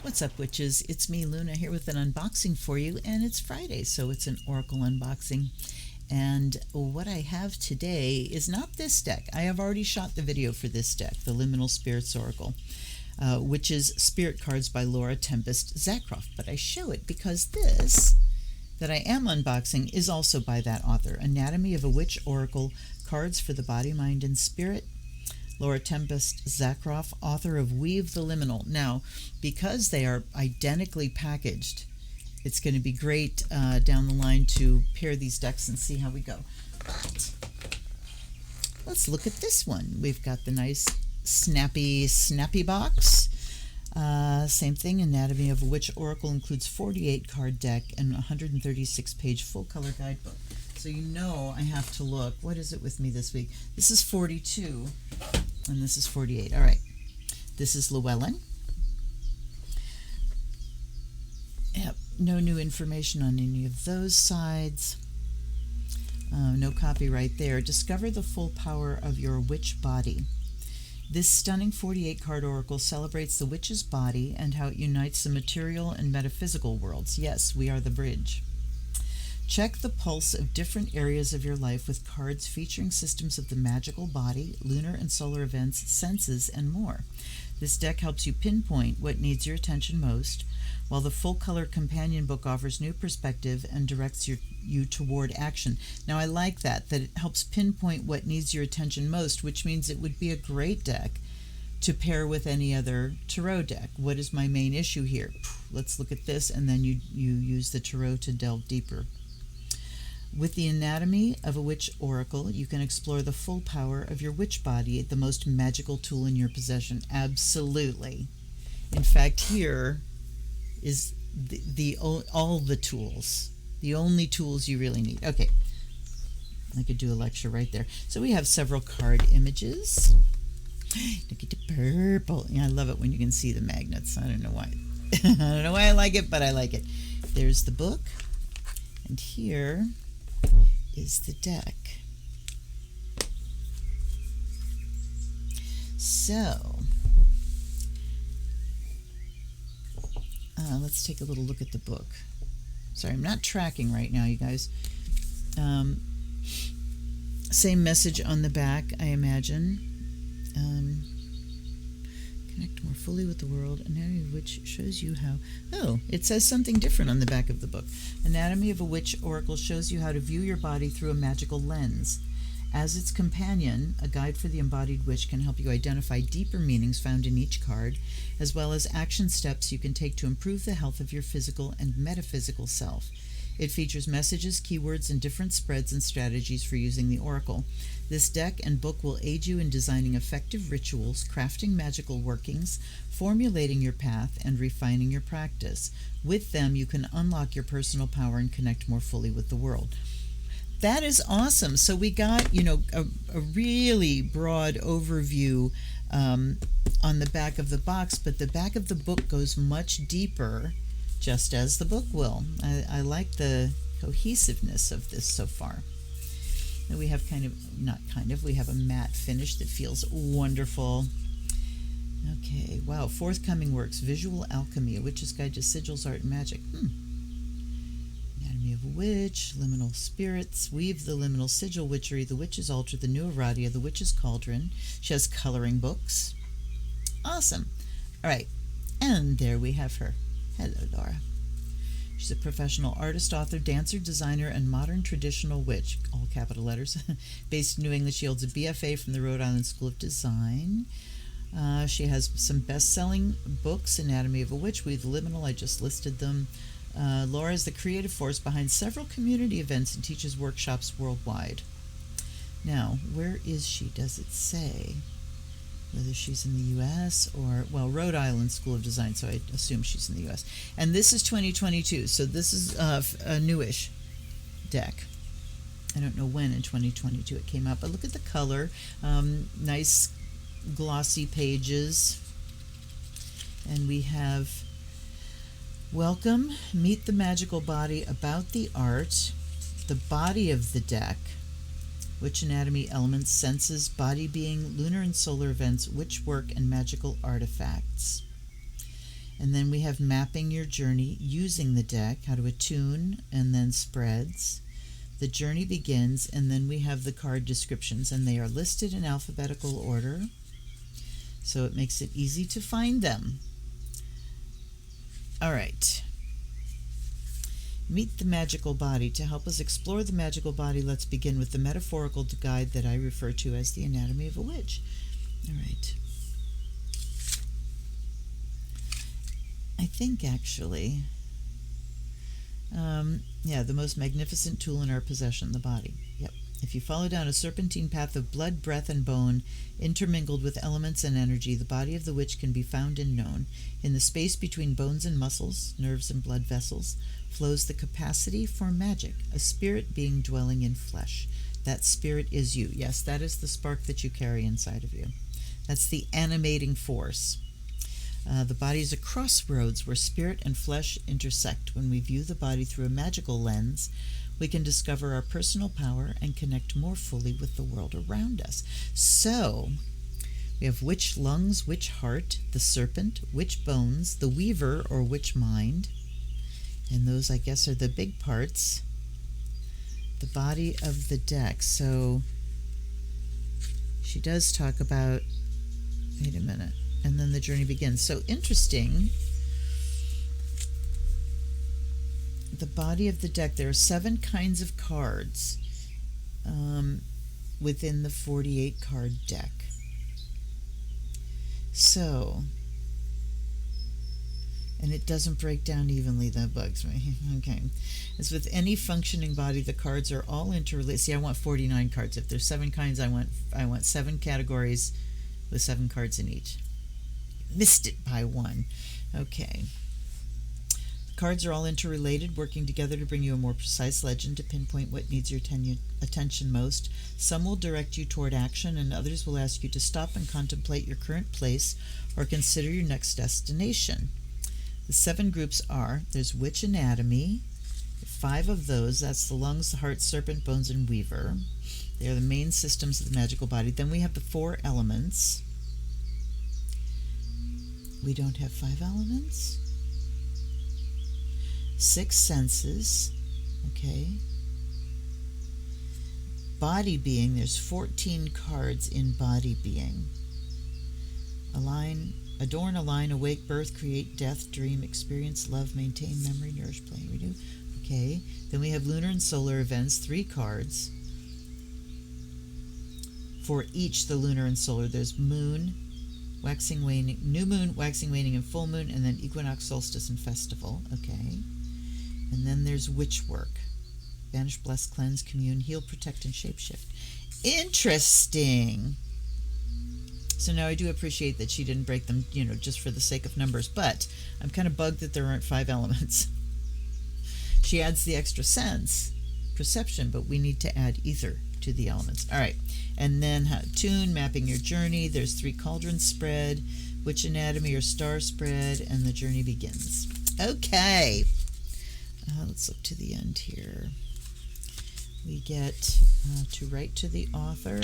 What's up, witches? It's me, Luna, here with an unboxing for you, and it's Friday, so it's an Oracle unboxing. And what I have today is not this deck. I have already shot the video for this deck, the Liminal Spirits Oracle, which is Spirit Cards by Laura Tempest Zakroff. But I show it because this that I am unboxing is also by that author, Anatomy of a Witch Oracle, Cards for the Body, Mind, and Spirit. Laura Tempest Zakroff, author of Weave the Liminal. Now, because they are identically packaged, it's going to be great down the line to pair these decks and see how we go. But let's look at this one. We've got the nice snappy box. Same thing, Anatomy of a Witch Oracle includes 48 card deck and 136 page full color guidebook. So you know I have to look. What is it with me this week? This is 42 and this is 48. All right. This is Llewellyn. Yep. No new information on any of those sides. No copyright there. Discover the full power of your witch body. This stunning 48 card oracle celebrates the witch's body and how it unites the material and metaphysical worlds. Yes, we are the bridge. Check the pulse of different areas of your life with cards featuring systems of the magical body, lunar and solar events, senses, and more. This deck helps you pinpoint what needs your attention most, while the full-color companion book offers new perspective and directs you toward action. Now, I like that it helps pinpoint what needs your attention most, which means it would be a great deck to pair with any other tarot deck. What is my main issue here? Let's look at this, and then you use the tarot to delve deeper. With the Anatomy of a Witch Oracle, you can explore the full power of your witch body, the most magical tool in your possession. Absolutely. In fact, here is all the tools, the only tools you really need. Okay, I could do a lecture right there. So we have several card images. Look at the purple. Yeah, I love it when you can see the magnets. I don't know why. I don't know why I like it, but I like it. There's the book, and here is the deck. So let's take a little look at the book. Sorry, I'm not tracking right now, you guys. Same message on the back, I imagine. Connect more fully with the world, Anatomy of a Witch shows you how... Oh, it says something different on the back of the book. Anatomy of a Witch Oracle shows you how to view your body through a magical lens. As its companion, a guide for the embodied witch can help you identify deeper meanings found in each card, as well as action steps you can take to improve the health of your physical and metaphysical self. It features messages, keywords, and different spreads and strategies for using the oracle. This deck and book will aid you in designing effective rituals, crafting magical workings, formulating your path, and refining your practice. With them, you can unlock your personal power and connect more fully with the world. That is awesome. So we got, a really broad overview on the back of the box, but the back of the book goes much deeper, just as the book will. I like the cohesiveness of this so far. And we have we have a matte finish that feels wonderful. Okay, wow, forthcoming works, Visual Alchemy, A Witch's Guide to Sigils, Art, and Magic. Anatomy of a Witch, Liminal Spirits, Weave the Liminal Sigil, Witchery, The Witch's Altar, The New Aradia, The Witch's Cauldron. She has coloring books. Awesome. All right, and there we have her. Hello, Laura. She's a professional artist, author, dancer, designer, and modern traditional witch, all capital letters, based in New England. She holds a BFA from the Rhode Island School of Design. She has some best-selling books, Anatomy of a Witch, Weave the Liminal, I just listed them. Laura is the creative force behind several community events and teaches workshops worldwide. Now, where is she? Does it say whether she's in the U.S. or, well, Rhode Island School of Design, so I assume she's in the U.S. And this is 2022, so this is a newish deck. I don't know when in 2022 it came out, but look at the color. Nice glossy pages. And we have Welcome, Meet the Magical Body, About the Art, the body of the deck, Witch Anatomy, Elements, Senses, Body Being, Lunar and Solar Events, Witch Work, and Magical Artifacts. And then we have mapping your journey using the deck, how to attune, and then spreads. The journey begins, and then we have the card descriptions, and they are listed in alphabetical order, so it makes it easy to find them. All right. Meet the magical body. To help us explore the magical body, let's begin with the metaphorical guide that I refer to as the anatomy of a witch. All right. I think actually, the most magnificent tool in our possession, the body. Yep. If you follow down a serpentine path of blood, breath, and bone, intermingled with elements and energy, the body of the witch can be found and known. In the space between bones and muscles, nerves and blood vessels, flows the capacity for magic, a spirit being dwelling in flesh. That spirit is you. Yes, that is the spark that you carry inside of you. That's the animating force. The body is a crossroads where spirit and flesh intersect. When we view the body through a magical lens, we can discover our personal power and connect more fully with the world around us. So, we have witch lungs, witch heart, the serpent, witch bones, the weaver or witch mind, and those, I guess, are the big parts. The body of the deck. So, she does talk about, wait a minute, and then the journey begins. So interesting. The body of the deck, there are 7 kinds of cards within the 48 card deck. So, and it doesn't break down evenly. That bugs me. Okay. As with any functioning body, the cards are all interrelated. See, I want 49 cards. If there's 7 kinds, I want 7 categories with 7 cards in each. Missed it by 1. Okay. The cards are all interrelated, working together to bring you a more precise legend to pinpoint what needs your attention most. Some will direct you toward action, and others will ask you to stop and contemplate your current place or consider your next destination. The 7 groups are, there's witch anatomy, 5 of those, that's the lungs, the heart, serpent, bones, and weaver. They are the main systems of the magical body. Then we have the 4 elements. We don't have 5 elements. 6 senses. Okay. Body being, there's 14 cards in body being. Align, adorn, align, awake, birth, create, death, dream, experience, love, maintain, memory, nourish, play, renew. Okay. Then we have lunar and solar events, 3 cards. For each, the lunar and solar, there's moon, waxing, waning, new moon, waxing, waning, and full moon, and then equinox, solstice, and festival. Okay. And then there's witch work. Banish, bless, cleanse, commune, heal, protect, and shapeshift. Interesting. So now I do appreciate that she didn't break them, just for the sake of numbers, but I'm kind of bugged that there aren't 5 elements. She adds the extra sense, perception, but we need to add ether to the elements. All right. And then tune, mapping your journey. There's 3 cauldrons spread, witch anatomy or star spread, and the journey begins. Okay. Let's look to the end here. We get to write to the author,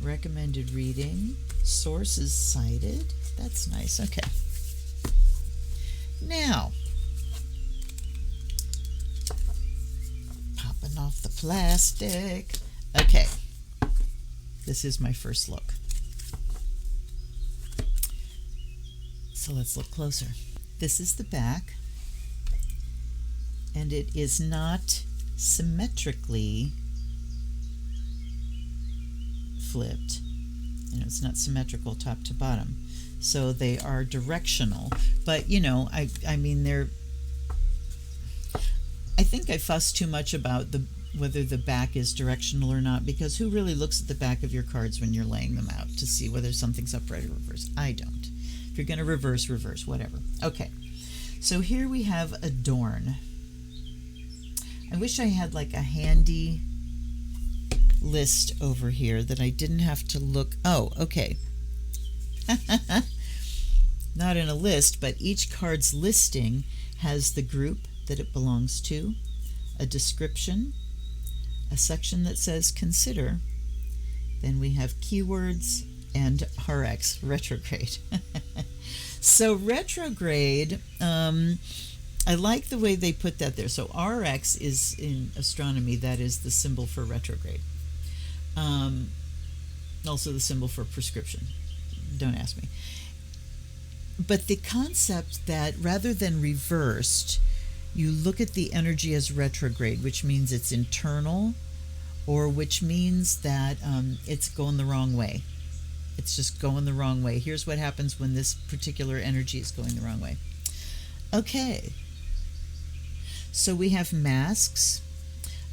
recommended reading, sources cited. That's nice. Okay. Now, popping off the plastic. Okay. This is my first look. So let's look closer. This is the back, and it is not symmetrically flipped. It's not symmetrical top to bottom. So they are directional. But, I mean, I think I fuss too much about whether the back is directional or not, because who really looks at the back of your cards when you're laying them out to see whether something's upright or reverse? I don't. If you're going to reverse, whatever. Okay, so here we have adorn. I wish I had like a handy list over here that I didn't have to look. Oh, okay. Not in a list, but each card's listing has the group that it belongs to, a description, a section that says consider, then we have keywords, and RX, retrograde. So retrograde, I like the way they put that there. So RX is in astronomy, that is the symbol for retrograde. Also the symbol for prescription. Don't ask me. But the concept that rather than reversed, you look at the energy as retrograde, which means it's internal, or which means that it's going the wrong way. It's just going the wrong way. Here's what happens when this particular energy is going the wrong way. Okay. So we have masks.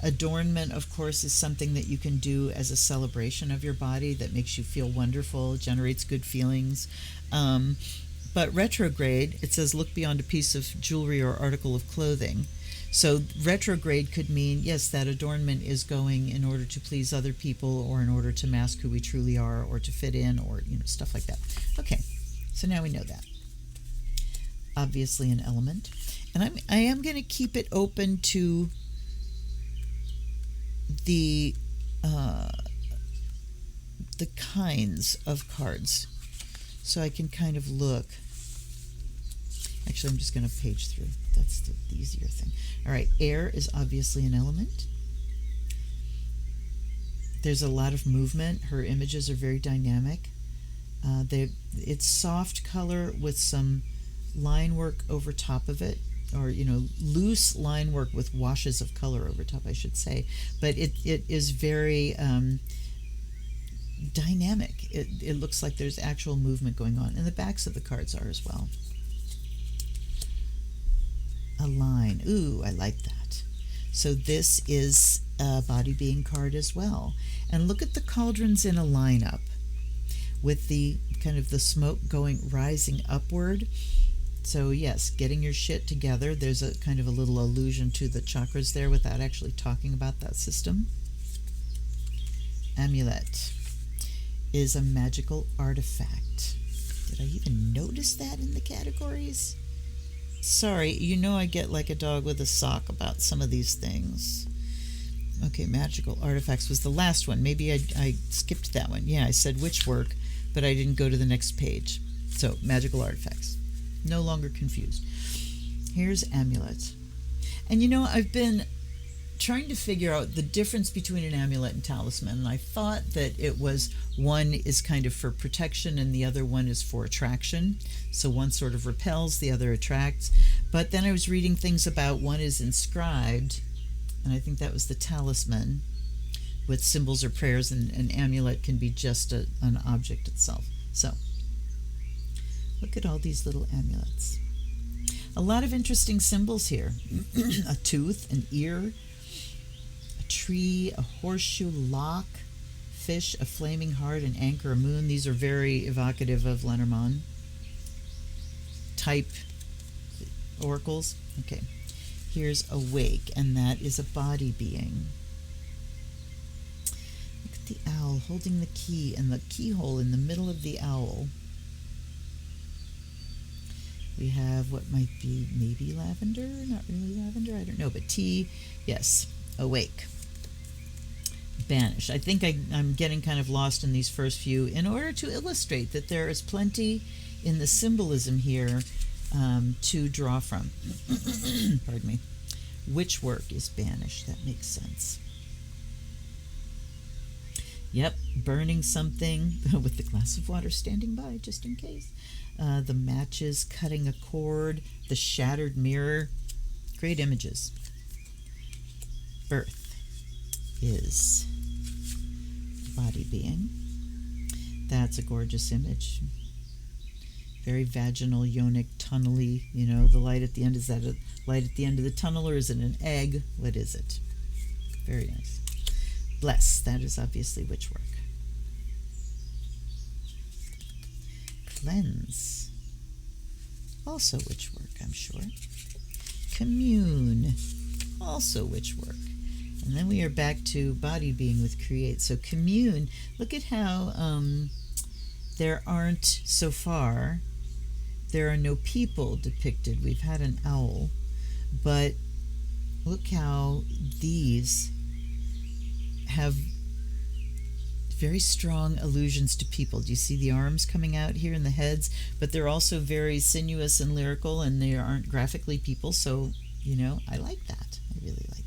Adornment, of course, is something that you can do as a celebration of your body that makes you feel wonderful, generates good feelings. But retrograde, it says look beyond a piece of jewelry or article of clothing. So retrograde could mean, yes, that adornment is going in order to please other people or in order to mask who we truly are or to fit in or, stuff like that. Okay, so now we know that. Obviously an element. And I am going to keep it open to the kinds of cards. So I can kind of look. Actually, I'm just going to page through. That's the easier thing. All right, air is obviously an element. There's a lot of movement. Her images are very dynamic. It's soft color with some line work over top of it, or loose line work with washes of color over top, I should say. But it is very dynamic. It looks like there's actual movement going on, and the backs of the cards are as well. A line. Ooh, I like that. So this is a body being card as well. And look at the cauldrons in a lineup with the kind of the smoke rising upward. So yes, getting your shit together. There's a kind of a little allusion to the chakras there without actually talking about that system. Amulet is a magical artifact. Did I even notice that in the categories? Sorry, I get like a dog with a sock about some of these things. Okay, magical artifacts was the last one. Maybe I skipped that one. Yeah, I said witch work, but I didn't go to the next page. So, magical artifacts. No longer confused. Here's amulet. And I've been trying to figure out the difference between an amulet and talisman, and I thought that it was one is kind of for protection and the other one is for attraction. So one sort of repels, the other attracts. But then I was reading things about one is inscribed, and I think that was the talisman with symbols or prayers, and an amulet can be just an object itself. So look at all these little amulets. A lot of interesting symbols here. A tooth, an ear, a tree, a horseshoe, lock, fish, a flaming heart, an anchor, a moon. These are very evocative of Lenormand type oracles. Okay, here's awake, and that is a body being. Look at the owl holding the key and the keyhole in the middle of the owl. We have what might be maybe lavender, not really lavender, I don't know, but tea, yes, awake. Banish. I think I'm getting kind of lost in these first few in order to illustrate that there is plenty in the symbolism here to draw from. Pardon me. Witch work is banished. That makes sense. Yep, burning something with the glass of water standing by just in case. The matches, cutting a cord, the shattered mirror. Great images. Birth is body being. That's a gorgeous image. Very vaginal, yonic, tunnely. The light at the end. Is that a light at the end of the tunnel, or is it an egg? What is it? Very nice. Bless. That is obviously witch work. Cleanse. Also witch work, I'm sure. Commune. Also witch work. And then we are back to body being with create. So commune, look at how there aren't, so far, there are no people depicted. We've had an owl, but look how these have very strong allusions to people. Do you see the arms coming out here and the heads? But they're also very sinuous and lyrical, and they aren't graphically people. So, I like that. I really like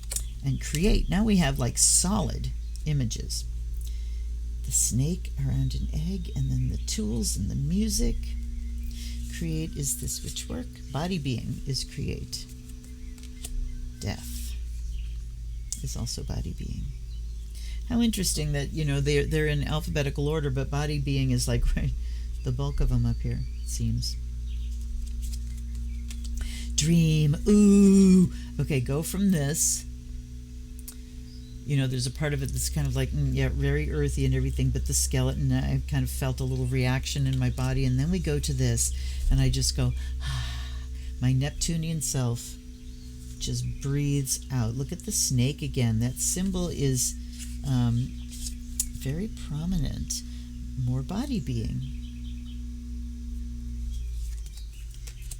that. And create. Now we have like solid images. The snake around an egg, and then the tools and the music. Create is this witch work. Body being is create. Death is also body being. How interesting that, they're in alphabetical order, but body being is like right, the bulk of them up here, it seems. Dream, ooh. Okay, go from this. There's a part of it that's kind of like, very earthy and everything, but the skeleton, I kind of felt a little reaction in my body. And then we go to this, and I just go, my Neptunian self just breathes out. Look at the snake again. That symbol is very prominent. More body being.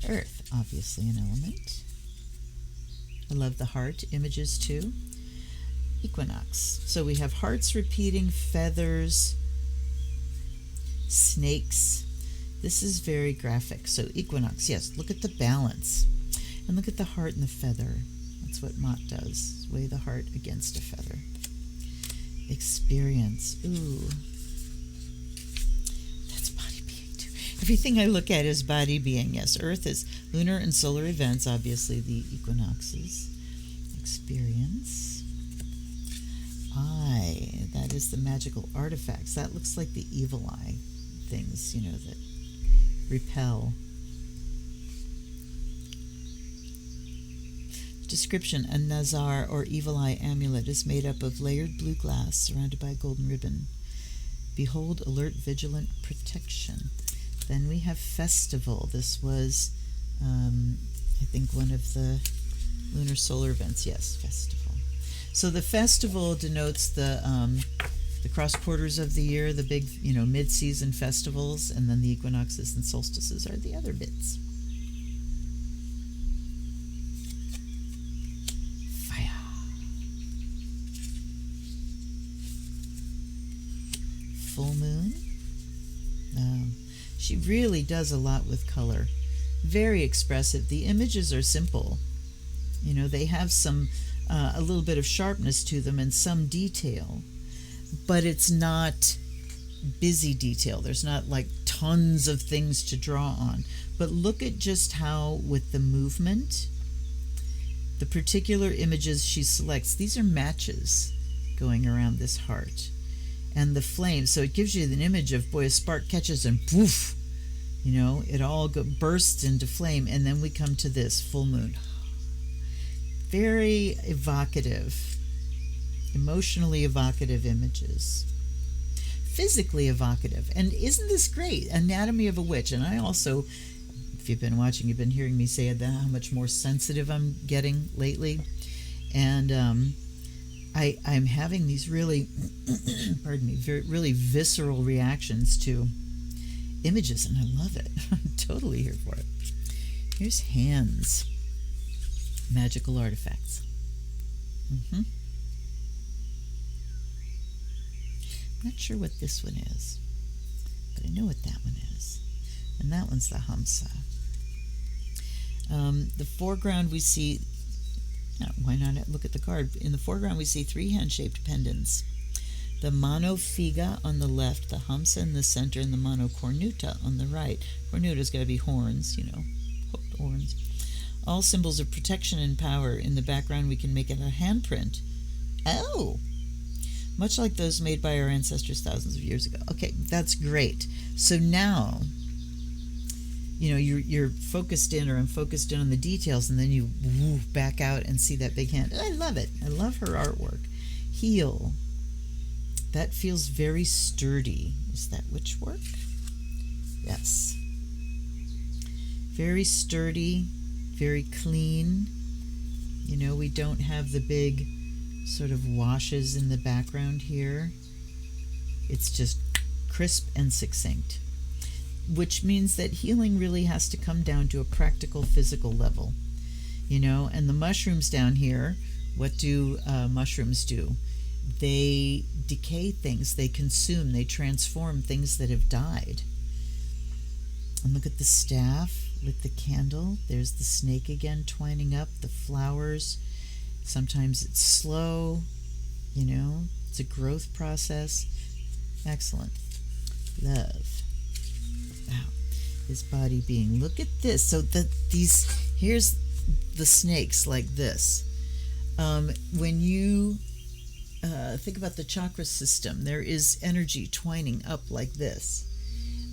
Earth, obviously an element. I love the heart images too. Equinox. So we have hearts repeating, feathers, snakes. This is very graphic. So equinox, yes, look at the balance. And look at the heart and the feather. That's what Mott does. Weigh the heart against a feather. Experience. Ooh. That's body being too. Everything I look at is body being. Yes, Earth is lunar and solar events, obviously the equinoxes. Experience. Eye. That is the magical artifacts. That looks like the evil eye things, that repel. Description. A nazar or evil eye amulet is made up of layered blue glass surrounded by a golden ribbon. Behold, alert, vigilant protection. Then we have festival. This was, I think, one of the lunar solar events. Yes, festival. So the festival denotes the cross quarters of the year, the big, mid-season festivals, and then the equinoxes and solstices are the other bits. Full moon. She really does a lot with color. Very expressive. The images are simple. They have some, a little bit of sharpness to them and some detail, but it's not busy detail. There's not like tons of things to draw on. But look at just how, with the movement, the particular images she selects, these are matches going around this heart. And the flame, so it gives you an image of, boy, a spark catches and poof, it all bursts into flame. And then we come to this full moon. Very evocative, emotionally evocative images. Physically evocative. And isn't this great? Anatomy of a witch. And I also, if you've been watching, you've been hearing me say that, how much more sensitive I'm getting lately. And I'm having these really, pardon me, really visceral reactions to images, and I love it. I'm totally here for it. Here's hands. Magical artifacts. Not sure what this one is, but I know what that one is. And that one's the Hamsa. The foreground we see, why not look at the card? In the foreground we see 3 hand-shaped pendants. The mano figa on the left, the Hamsa in the center, and the mano cornuta on the right. Cornuta's got to be horns, hooked horns. All symbols of protection and power. In the background we can make it a handprint. Oh! Much like those made by our ancestors thousands of years ago. Okay, that's great. So now, you're focused in, or I'm focused in on the details, and then you back out and see that big hand. I love it. I love her artwork. Heel. That feels very sturdy. Is that witch work? Yes. Very sturdy, very clean. We don't have the big sort of washes in the background here. It's just crisp and succinct, which means that healing really has to come down to a practical physical level, and the mushrooms down here, what do mushrooms do? they decay things, they consume, they transform things that have died. And look at the staff with the candle. There's the snake again twining up, the flowers. Sometimes it's slow, it's a growth process. Excellent. Love. Wow. His body being. Look at this. So here's the snakes like this. When you think about the chakra system, there is energy twining up like this.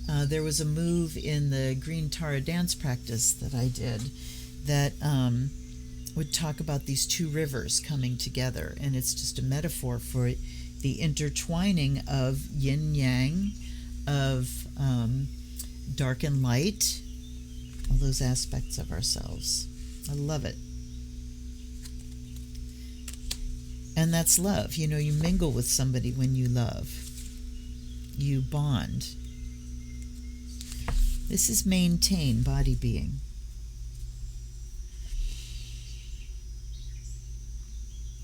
There was a move in the Green Tara dance practice that I did that would talk about these two rivers coming together, and it's just a metaphor for the intertwining of yin yang, of dark and light, all those aspects of ourselves. I love it. And that's love. You mingle with somebody when you love. You bond. This is maintain, body being.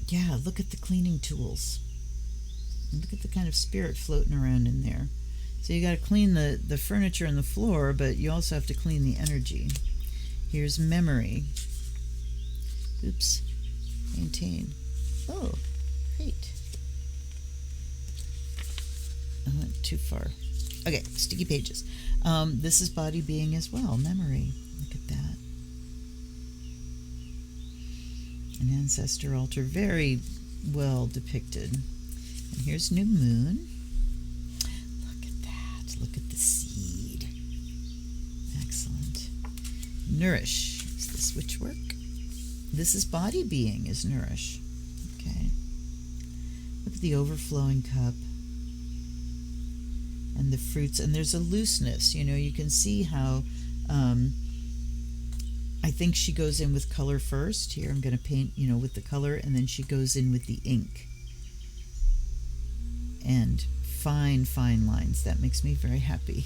Yeah, look at the cleaning tools. And look at the kind of spirit floating around in there. So you got to clean the furniture and the floor, but you also have to clean the energy. Here's memory. Oops. Maintain. Oh, great. I went too far. Okay, sticky pages. This is body being as well. Memory. Look at that. An ancestor altar. Very well depicted. And here's new moon. Look at that. Look at the seed. Excellent. Nourish. Is this witch work? This is body being, is nourish. Okay. Look at the overflowing cup. And the fruits. And there's a looseness. You can see how I think she goes in with color first. Here I'm going to paint, with the color. And then she goes in with the ink. And fine lines. That makes me very happy.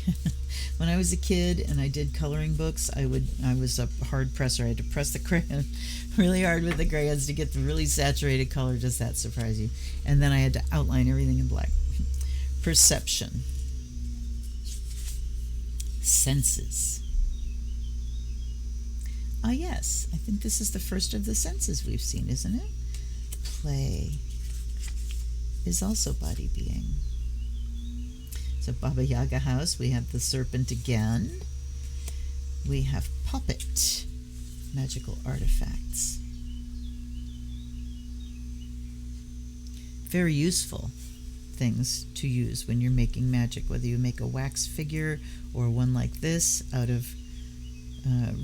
When I was a kid and I did coloring books, I was a hard presser. I had to press the crayon really hard with the crayons to get the really saturated color. Does that surprise you? And then I had to outline everything in black. Perception. Senses. Ah, yes. I think this is the first of the senses we've seen, isn't it? Play is also body being. So Baba Yaga house, we have the serpent again. We have puppet, magical artifacts. Very useful things to use when you're making magic, whether you make a wax figure or one like this out of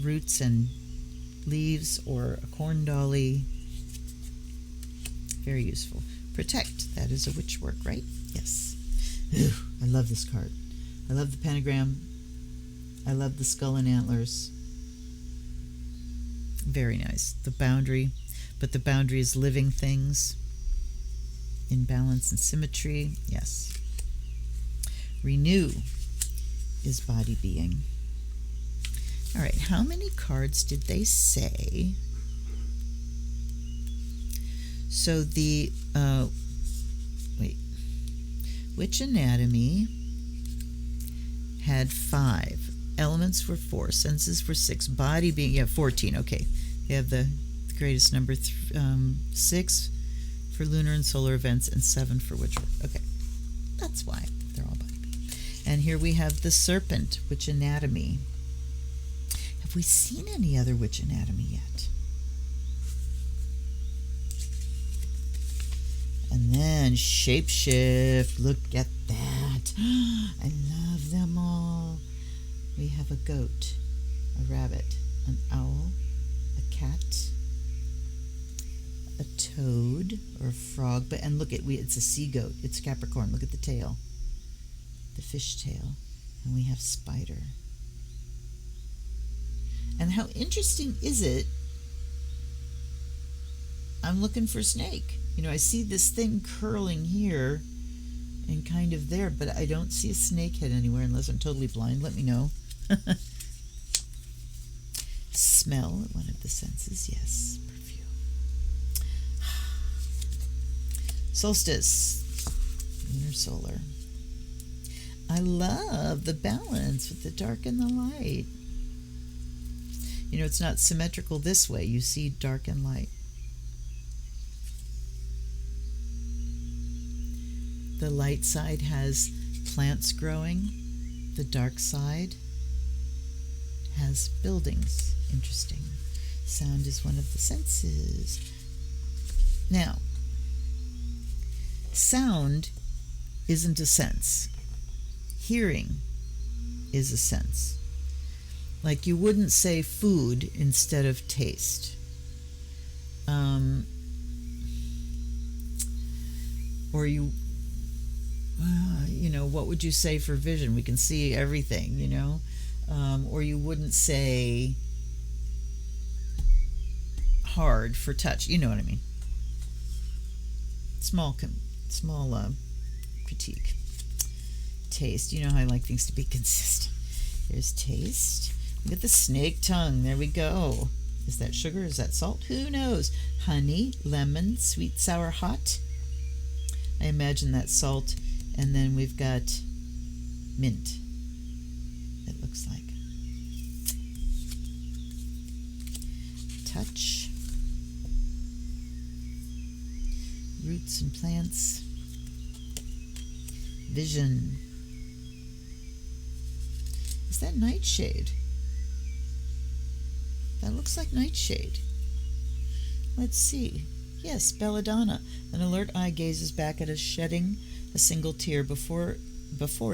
roots and leaves, or a corn dolly. Very useful. Protect, that is a witch work, right? Yes. Ooh, I love this card. I love the pentagram. I love the skull and antlers. Very nice. The boundary, but the boundary is living things in balance and symmetry. Yes. Renew is body being. All right, how many cards did they say? So the Witch Anatomy had 5. Elements were 4. Senses were 6. Body being, 14. Okay, they have the greatest number, 6 for lunar and solar events and 7 for witch work. Okay, that's why they're all body being. And here we have the serpent, Witch Anatomy. Have we seen any other Witch Anatomy yet? And then Shapeshift. Look at that. I love them all. We have a goat, a rabbit, an owl, a cat, a toad or a frog. And look at it's a sea goat. It's Capricorn. Look at the tail. The fish tail. And we have spider. And how interesting is it? I'm looking for snake. I see this thing curling here and kind of there, but I don't see a snake head anywhere unless I'm totally blind. Let me know. Smell, one of the senses, yes. Perfume. Solstice, lunar, solar. I love the balance with the dark and the light. You know, it's not symmetrical this way. You see dark and light. The light side has plants growing. The dark side has buildings. Interesting. Sound is one of the senses. Now, sound isn't a sense. Hearing is a sense. Like you wouldn't say food instead of taste. Or you know, what would you say for vision? We can see everything, you know. Or you wouldn't say hard for touch. You know what I mean. Small critique. Taste. You know how I like things to be consistent. There's taste. Look at the snake tongue. There we go. Is that sugar? Is that salt? Who knows? Honey, lemon, sweet, sour, hot. I imagine that's salt. And then we've got mint, it looks like. Touch. Roots and plants. Vision. Is that nightshade? That looks like nightshade. Let's see. Yes, belladonna. An alert eye gazes back at us, shedding a single tear. Before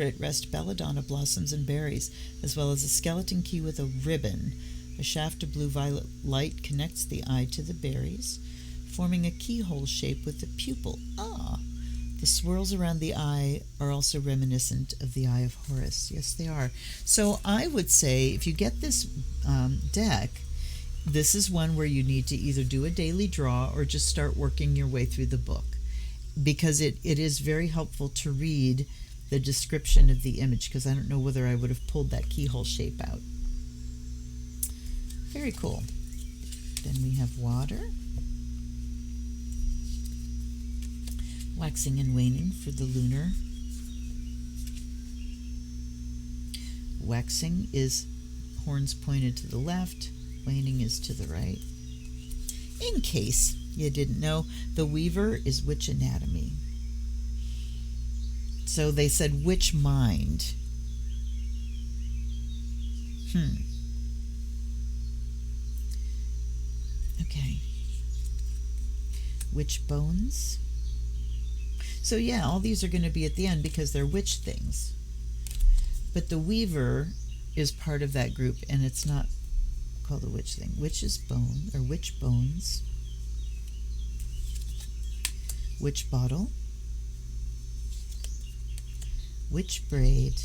it rest belladonna blossoms and berries, as well as a skeleton key with a ribbon. A shaft of blue-violet light connects the eye to the berries, forming a keyhole shape with the pupil. Ah! The swirls around the eye are also reminiscent of the Eye of Horus. Yes, they are. So I would say if you get this deck, this is one where you need to either do a daily draw or just start working your way through the book, because it is very helpful to read the description of the image, because I don't know whether I would have pulled that keyhole shape out. Very cool. Then we have water. Waxing and waning for the lunar. Waxing is horns pointed to the left. Waning is to the right. In case you didn't know, the weaver is witch anatomy. So they said witch mind. Okay. Witch bones. So yeah, all these are going to be at the end because they're witch things. But the weaver is part of that group, and it's not called a witch thing. Witch's bone, or witch bones. Witch bottle. Witch braid.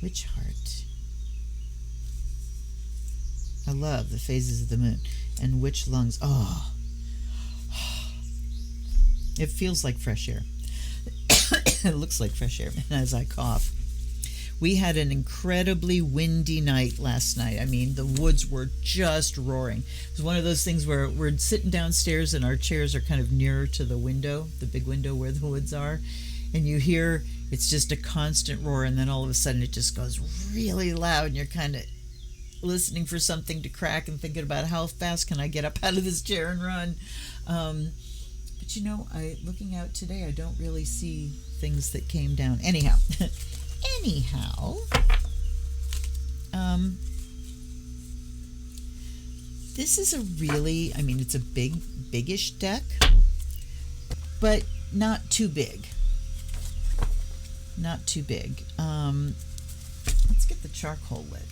Witch heart. I love the phases of the moon. And witch lungs. Oh. It feels like fresh air. It looks like fresh air as I cough. We had an incredibly windy night last night. I mean, the woods were just roaring. It was one of those things where we're sitting downstairs and our chairs are kind of nearer to the window, the big window where the woods are. And you hear it's just a constant roar, and then all of a sudden it just goes really loud, and you're kind of listening for something to crack and thinking about how fast can I get up out of this chair and run. But you know, looking out today, I don't really see things that came down. Anyhow, this is a really, I mean, it's a biggish deck, but not too big. Not too big. Let's get the charcoal lit.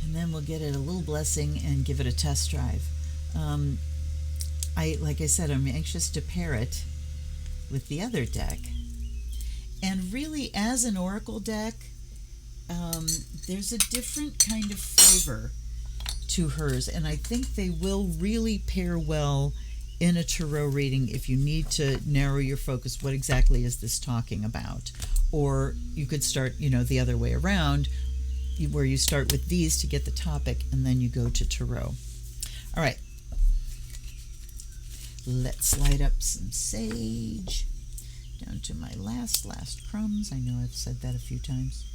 And then we'll get it a little blessing and give it a test drive. Like I said, I'm anxious to pair it with the other deck. And really, as an oracle deck, there's a different kind of flavor to hers, and I think they will really pair well in a tarot reading if you need to narrow your focus. What exactly is this talking about? Or you could start, the other way around. where you start with these to get the topic, and then you go to tarot. All right. Let's light up some sage. Down to my last crumbs. I know I've said that a few times.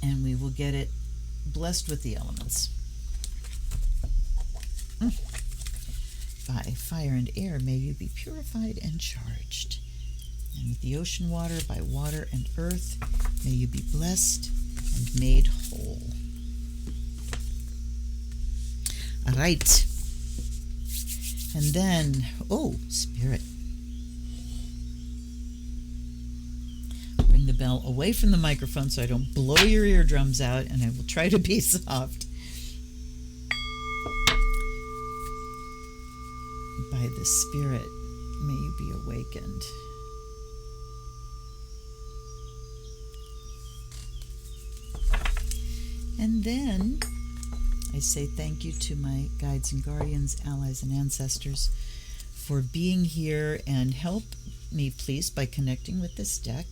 And we will get it blessed with the elements. By fire and air, may you be purified and charged. And with the ocean water, by water and earth, may you be blessed and made whole. All right. And then, Spirit. Bring the bell away from the microphone so I don't blow your eardrums out, and I will try to be soft. By the Spirit, may you be awakened. And then I say thank you to my guides and guardians, allies and ancestors for being here, and help me please by connecting with this deck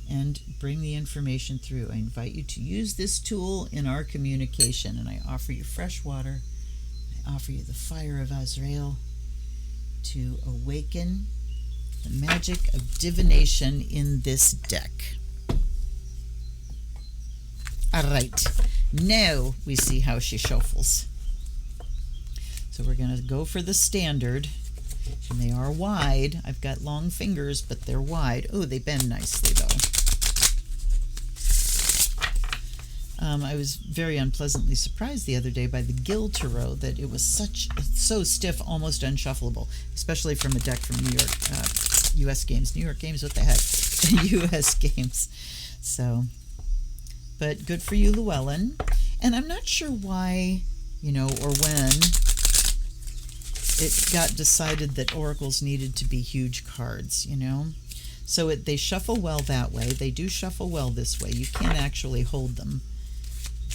and bring the information through. I invite you to use this tool in our communication, and I offer you fresh water. I offer you the fire of Azrael to awaken the magic of divination in this deck. All right, now we see how she shuffles. So we're going to go for the standard, and they are wide. I've got long fingers, but they're wide. Oh, they bend nicely, though. I was very unpleasantly surprised the other day by the Gill Tarot that it was so stiff, almost unshuffleable, especially from a deck from New York, U.S. Games. New York Games, what the heck? U.S. Games. So, but good for you, Llewellyn. And I'm not sure why, or when it got decided that oracles needed to be huge cards, So they shuffle well that way. They do shuffle well this way. You can't actually hold them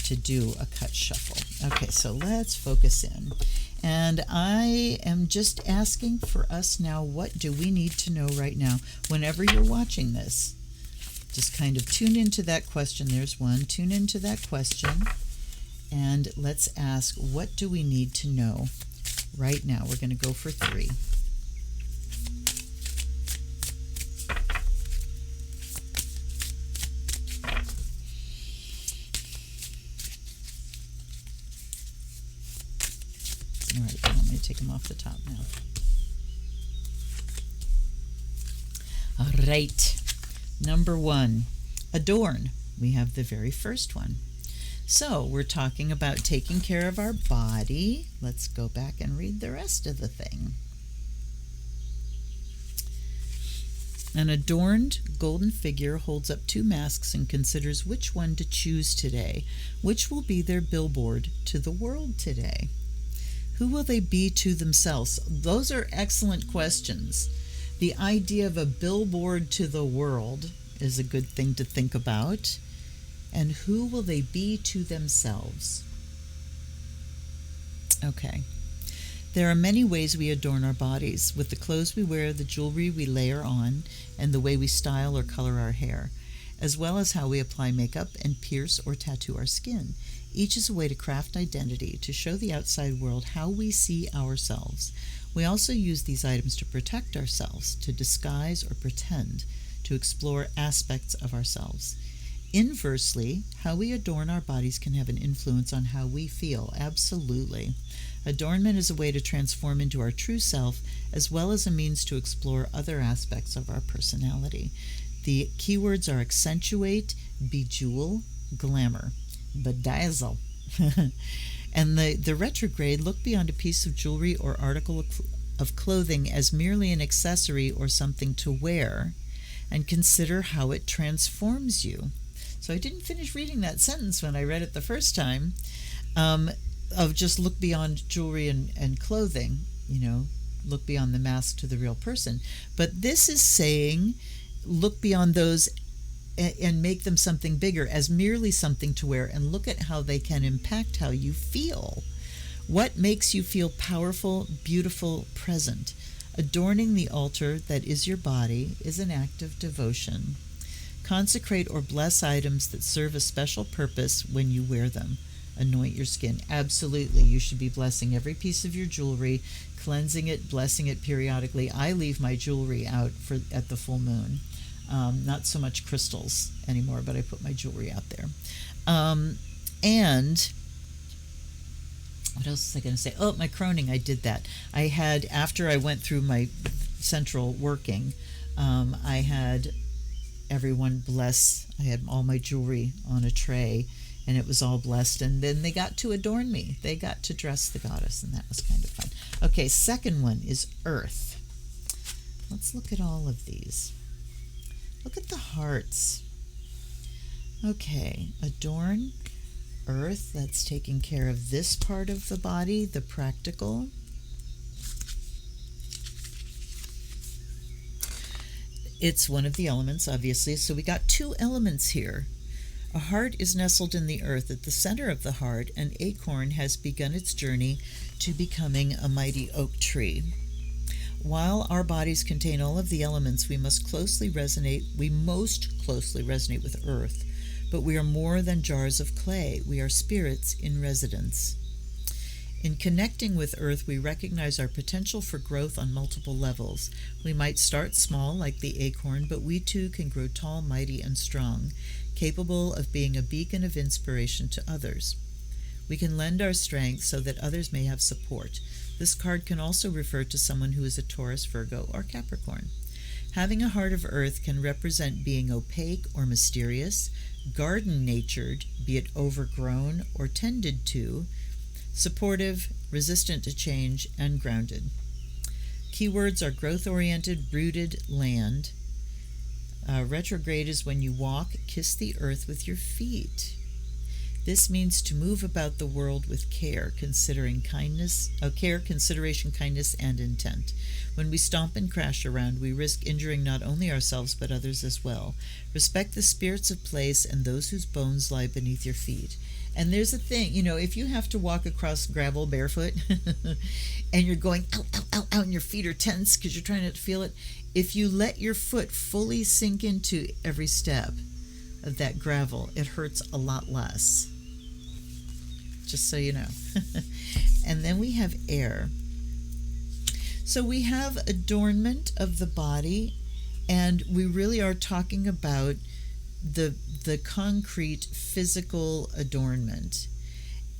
to do a cut shuffle. Okay, so let's focus in. And I am just asking for us now, what do we need to know right now? Whenever you're watching this, just kind of tune into that question. There's one. Tune into that question. And let's ask, what do we need to know right now? We're going to go for 3. All right, you want me to take them off the top now? All right. Number 1, adorn. We have the very first one. So we're talking about taking care of our body. Let's go back and read the rest of the thing. An adorned golden figure holds up 2 masks and considers which one to choose today. Which will be their billboard to the world today? Who will they be to themselves? Those are excellent questions. The idea of a billboard to the world is a good thing to think about. And who will they be to themselves? Okay. There are many ways we adorn our bodies, with the clothes we wear, the jewelry we layer on, and the way we style or color our hair, as well as how we apply makeup and pierce or tattoo our skin. Each is a way to craft identity, to show the outside world how we see ourselves. We also use these items to protect ourselves, to disguise or pretend, to explore aspects of ourselves. Inversely, how we adorn our bodies can have an influence on how we feel. Absolutely. Adornment is a way to transform into our true self, as well as a means to explore other aspects of our personality. The keywords are accentuate, bejewel, glamour, bedazzle. And the retrograde, look beyond a piece of jewelry or article of clothing as merely an accessory or something to wear, and consider how it transforms you. So I didn't finish reading that sentence when I read it the first time, of just look beyond jewelry and clothing, look beyond the mask to the real person. But this is saying look beyond those and make them something bigger as merely something to wear, and look at how they can impact how you feel. What makes you feel powerful, beautiful, present? Adorning the altar that is your body is an act of devotion. Consecrate or bless items that serve a special purpose when you wear them. Anoint your skin. Absolutely, you should be blessing every piece of your jewelry, cleansing it, blessing it periodically. I leave my jewelry out at the full moon. Not so much crystals anymore, but I put my jewelry out there. And what else was I going to say? Oh, my croning, I did that. I had, after I went through my central working, I had everyone bless. I had all my jewelry on a tray, and it was all blessed. And then they got to adorn me. They got to dress the goddess, and that was kind of fun. Okay, second one is earth. Let's look at all of these. Look at the hearts. Okay, adorn. Earth, that's taking care of this part of the body, the practical. It's one of the elements, obviously, so we got two elements here. A heart is nestled in the earth. At the center of the heart, an acorn has begun its journey to becoming a mighty oak tree. While our bodies contain all of the elements, we most closely resonate with earth. But we are more than jars of clay. We are spirits in residence. In connecting with earth, we recognize our potential for growth on multiple levels. We might start small, like the acorn, but we too can grow tall, mighty, and strong, capable of being a beacon of inspiration to others. We can lend our strength so that others may have support. This card can also refer to someone who is a Taurus, Virgo, or Capricorn. Having a heart of earth can represent being opaque or mysterious, garden-natured, be it overgrown or tended to, supportive, resistant to change, and grounded. Keywords are growth-oriented, rooted, land. Retrograde is when you walk, kiss the earth with your feet. This means to move about the world with care, consideration, kindness, and intent. When we stomp and crash around, we risk injuring not only ourselves but others as well. Respect the spirits of place and those whose bones lie beneath your feet. And there's a thing, if you have to walk across gravel barefoot and you're going ow, ow, ow, ow, and your feet are tense because you're trying not to feel it, if you let your foot fully sink into every step of that gravel, it hurts a lot less. Just so you know. And then we have air. So we have adornment of the body, and we really are talking about the concrete physical adornment.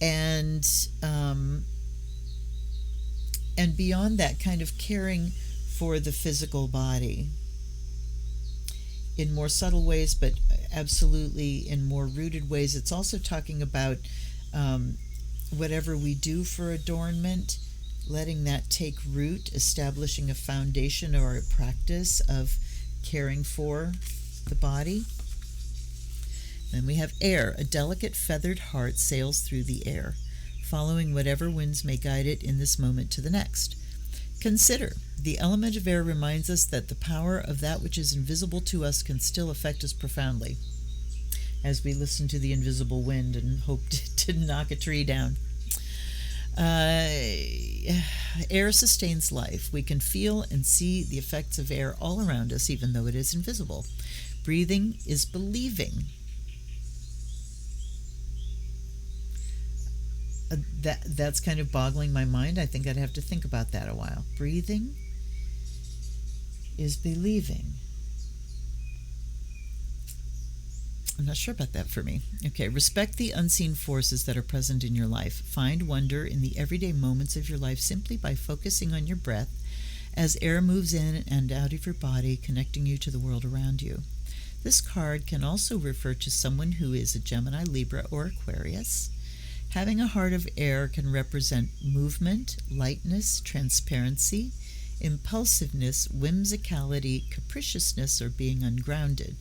And beyond that, kind of caring for the physical body in more subtle ways, but absolutely in more rooted ways. It's also talking about whatever we do for adornment, letting that take root, establishing a foundation or a practice of caring for the body. Then we have air. A delicate feathered heart sails through the air, following whatever winds may guide it in this moment to the next. Consider, the element of air reminds us that the power of that which is invisible to us can still affect us profoundly, as we listen to the invisible wind and hope to knock a tree down. Air sustains life. We can feel and see the effects of air all around us, even though it is invisible. Breathing is believing. That's kind of boggling my mind. I think I'd have to think about that a while. Breathing is believing. I'm not sure about that for me. Okay, respect the unseen forces that are present in your life. Find wonder in the everyday moments of your life simply by focusing on your breath as air moves in and out of your body, connecting you to the world around you. This card can also refer to someone who is a Gemini, Libra, or Aquarius. Having a heart of air can represent movement, lightness, transparency, impulsiveness, whimsicality, capriciousness, or being ungrounded.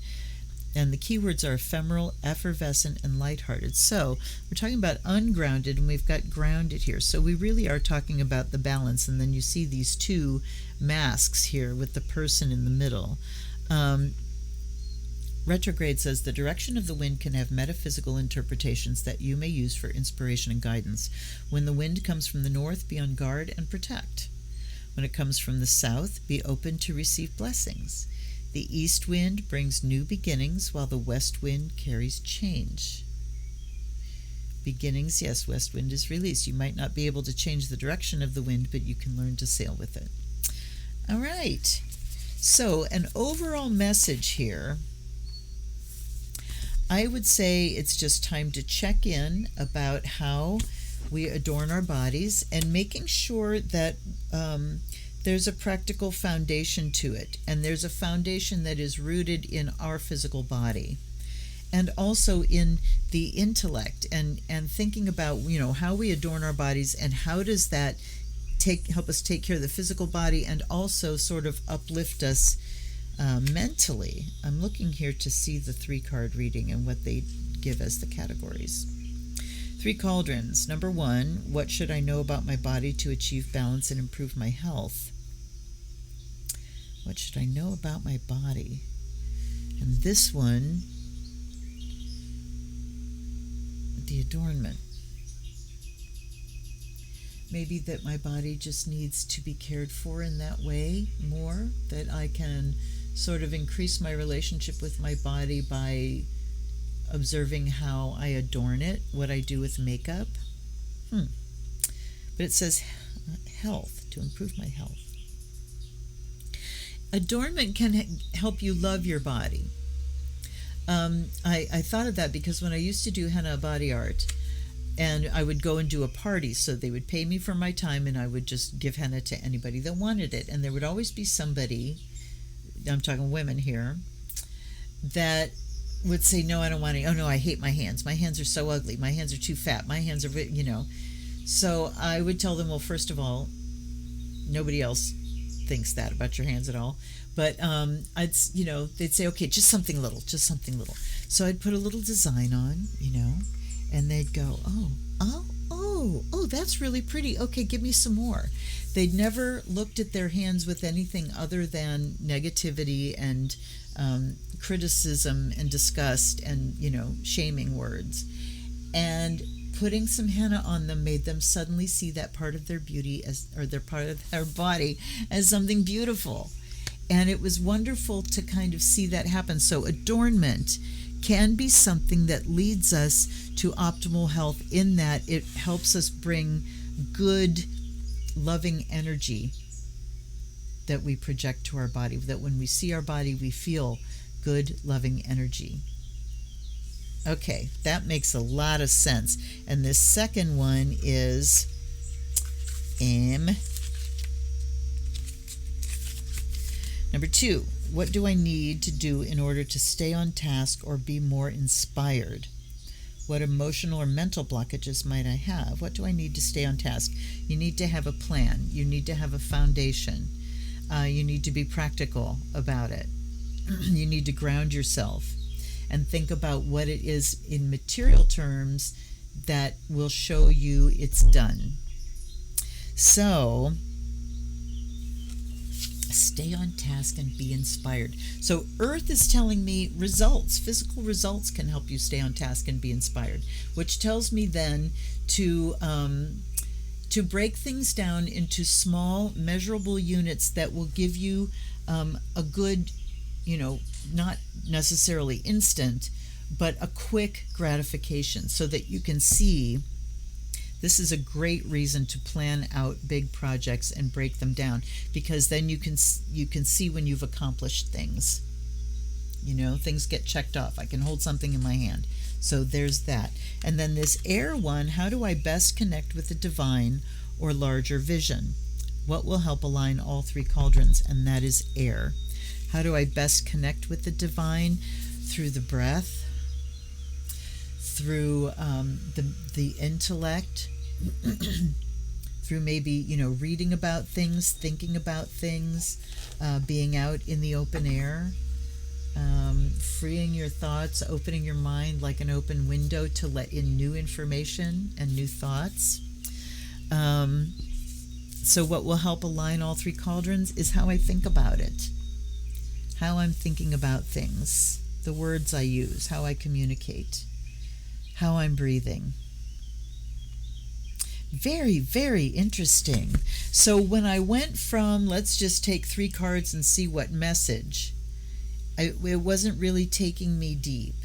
And the keywords are ephemeral, effervescent, and lighthearted. So we're talking about ungrounded, and we've got grounded here. So we really are talking about the balance. And then you see these two masks here with the person in the middle. Retrograde says the direction of the wind can have metaphysical interpretations that you may use for inspiration and guidance. When the wind comes from the north, be on guard and protect. When it comes from the south, be open to receive blessings. The east wind brings new beginnings, while the west wind carries change. Beginnings, yes, west wind is release. You might not be able to change the direction of the wind, but you can learn to sail with it. All right. So, an overall message here, I would say it's just time to check in about how we adorn our bodies and making sure that there's a practical foundation to it, and there's a foundation that is rooted in our physical body and also in the intellect, and thinking about, you know, how we adorn our bodies and how does that help us take care of the physical body and also sort of uplift us mentally. I'm looking here to see the 3-card reading and what they give as the categories. 3 cauldrons. Number 1, what should I know about my body to achieve balance and improve my health? What should I know about my body? And this one, the adornment. Maybe that my body just needs to be cared for in that way more, that I can sort of increase my relationship with my body by observing how I adorn it, what I do with makeup. But it says health, to improve my health. Adornment can help you love your body. I thought of that because when I used to do henna body art, and I would go and do a party, so they would pay me for my time and I would just give henna to anybody that wanted it. And there would always be somebody, I'm talking women here, that would say, no, I don't want it. Oh no, I hate my hands. My hands are so ugly. My hands are too fat. My hands are, you know. So I would tell them, well, first of all, nobody else thinks that about your hands at all. But they'd say, okay, just something little. So I'd put a little design on, you know, and they'd go, oh, that's really pretty. Okay, give me some more. They'd never looked at their hands with anything other than negativity and criticism and disgust and, you know, shaming words. And putting some henna on them made them suddenly see that part of their beauty their part of their body as something beautiful. And it was wonderful to kind of see that happen. So adornment can be something that leads us to optimal health, in that it helps us bring good, loving energy that we project to our body, that when we see our body, we feel good, loving energy. Okay, that makes a lot of sense. And this second one is Number 2, what do I need to do in order to stay on task or be more inspired? What emotional or mental blockages might I have? What do I need to stay on task? You need to have a plan. You need to have a foundation. You need to be practical about it. You need to ground yourself and think about what it is in material terms that will show you it's done. So, stay on task and be inspired. So Earth is telling me results. Physical results can help you stay on task and be inspired, which tells me then to break things down into small, measurable units that will give you a good, you know, not necessarily instant, but a quick gratification, so that you can see. This is a great reason to plan out big projects and break them down, because then you can see when you've accomplished things. You know, things get checked off. I can hold something in my hand. So there's that. And then this air one, how do I best connect with the divine or larger vision? What will help align all 3 cauldrons? And that is air. How do I best connect with the divine? Through the breath, through the intellect, through maybe, you know, reading about things, thinking about things, being out in the open air, freeing your thoughts, opening your mind like an open window to let in new information and new thoughts. So what will help align all 3 cauldrons is how I think about it, how I'm thinking about things, the words I use, how I communicate, how I'm breathing. Very, very interesting. So when I went from, let's just take 3 cards and see what message it wasn't really taking me deep.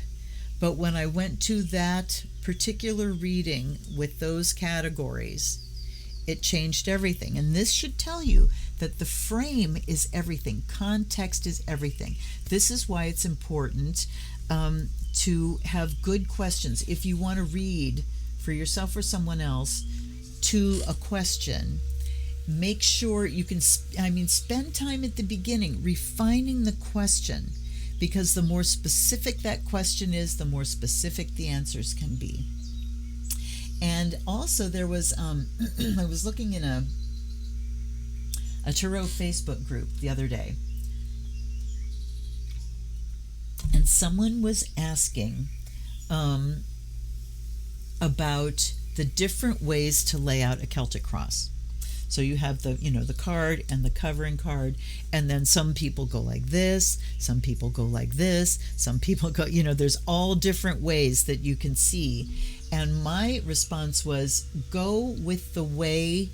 But when I went to that particular reading with those categories, it changed everything. And this should tell you that the frame is everything. Context is everything. This is why it's important to have good questions. If you want to read for yourself or someone else to a question, make sure you can, spend time at the beginning refining the question, because the more specific that question is, the more specific the answers can be. And also there was, I was looking in a Tarot Facebook group the other day, and someone was asking about the different ways to lay out a Celtic cross. So you have the card and the covering card, and then some people go like this, some people go like this, some people go, there's all different ways that you can see. And my response was, go with the way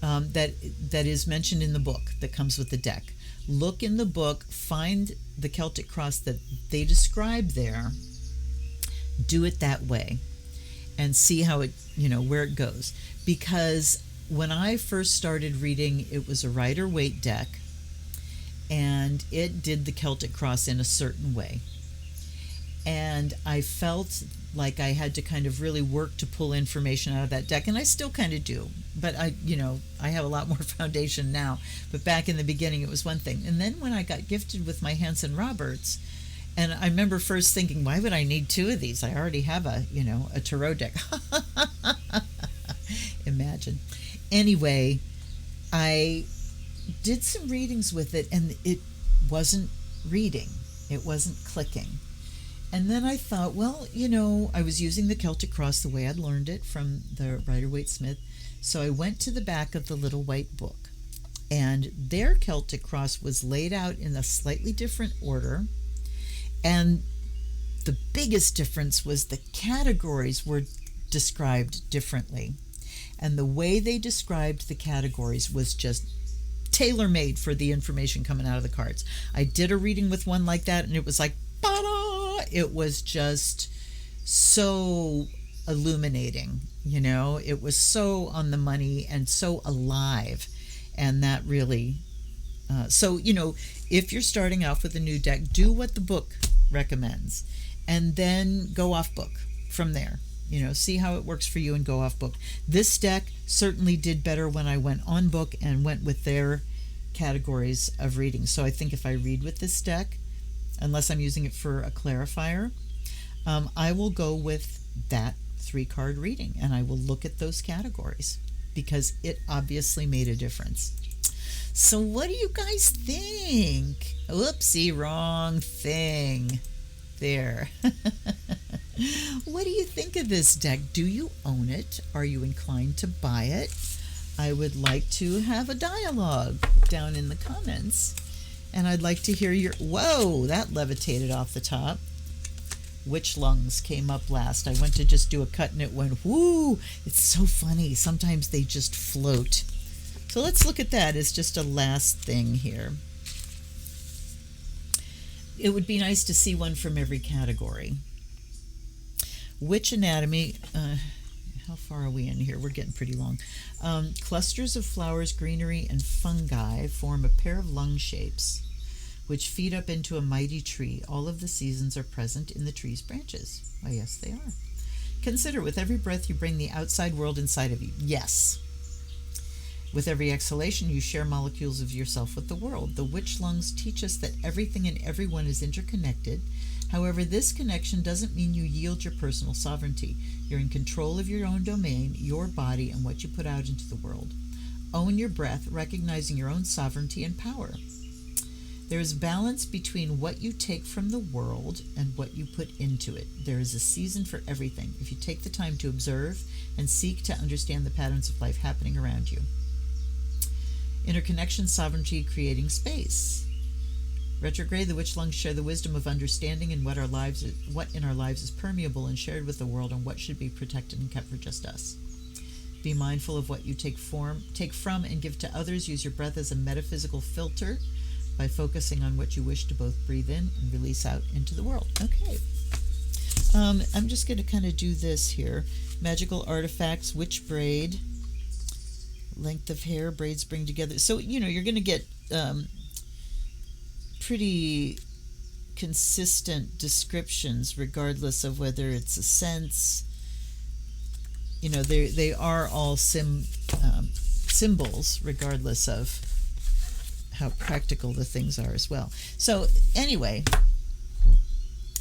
that is mentioned in the book that comes with the deck. Look in the book, find the Celtic cross that they describe there, do it that way, and see how it, where it goes. Because when I first started reading, it was a Rider-Waite deck, and it did the Celtic cross in a certain way. And I felt like I had to kind of really work to pull information out of that deck, and I still kind of do. But I have a lot more foundation now. But back in the beginning, it was one thing. And then when I got gifted with my Hanson Roberts, and I remember first thinking, why would I need two of these? I already have a tarot deck. Imagine. Anyway, I did some readings with it, and it wasn't reading. It wasn't clicking. And then I thought, well, I was using the Celtic cross the way I'd learned it from the Rider-Waite-Smith. So I went to the back of the little white book, and their Celtic cross was laid out in a slightly different order. And the biggest difference was the categories were described differently. And the way they described the categories was just tailor-made for the information coming out of the cards. I did a reading with one like that, and it was like, ba-da! It was just so illuminating, It was so on the money and so alive. And that really... So, if you're starting off with a new deck, do what the book recommends. And then go off book from there. See how it works for you and go off book. This deck certainly did better when I went on book and went with their categories of reading. So I think if I read with this deck, unless I'm using it for a clarifier, I will go with that 3-card reading, and I will look at those categories because it obviously made a difference. So what do you guys think? Oopsie, wrong thing. There. What do you think of this deck? Do you own it? Are you inclined to buy it? I would like to have a dialogue down in the comments, and I'd like to hear your... Whoa, that levitated off the top. Witch lungs came up last. I went to just do a cut, and it went, whoo! It's so funny. Sometimes they just float. So let's look at that as just a last thing here. It would be nice to see one from every category. Witch anatomy, how far are we in here? We're getting pretty long. Clusters of flowers, greenery, and fungi form a pair of lung shapes which feed up into a mighty tree. All of the seasons are present in the tree's branches. Why, yes, they are. Consider, with every breath you bring the outside world inside of you. Yes. With every exhalation, you share molecules of yourself with the world. The witch lungs teach us that everything and everyone is interconnected. However, this connection doesn't mean you yield your personal sovereignty. You're in control of your own domain, your body, and what you put out into the world. Own your breath, recognizing your own sovereignty and power. There is balance between what you take from the world and what you put into it. There is a season for everything if you take the time to observe and seek to understand the patterns of life happening around you. Interconnection, sovereignty, creating space. Retrograde, the witch lungs share the wisdom of understanding in what in our lives is permeable and shared with the world, and what should be protected and kept for just us. Be mindful of what you take from and give to others. Use your breath as a metaphysical filter by focusing on what you wish to both breathe in and release out into the world. Okay. I'm just going to kind of do this here. Magical artifacts, witch braid, length of hair, braids bring together. So, you're going to get pretty consistent descriptions regardless of whether it's a sense. They are all symbols regardless of how practical the things are as well. So anyway,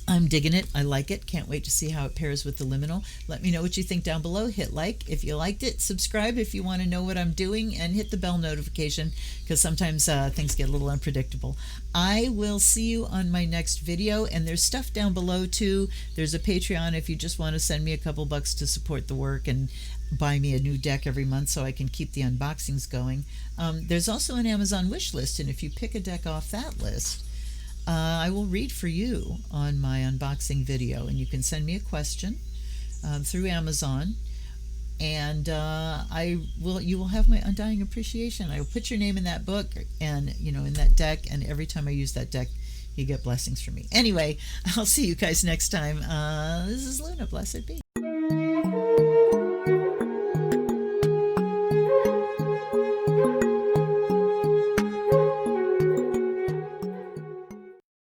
I'm digging it. I like it. Can't wait to see how it pairs with the liminal. Let me know what you think down below. Hit like if you liked it. Subscribe if you want to know what I'm doing, and hit the bell notification because sometimes things get a little unpredictable. I will see you on my next video, and there's stuff down below too. There's a Patreon if you just want to send me a couple bucks to support the work and buy me a new deck every month so I can keep the unboxings going. There's also an Amazon wish list, and if you pick a deck off that list, I will read for you on my unboxing video, and you can send me a question through Amazon, and you will have my undying appreciation. I will put your name in that book and in that deck, and every time I use that deck, you get blessings from me. Anyway, I'll see you guys next time. This is Luna. Blessed be.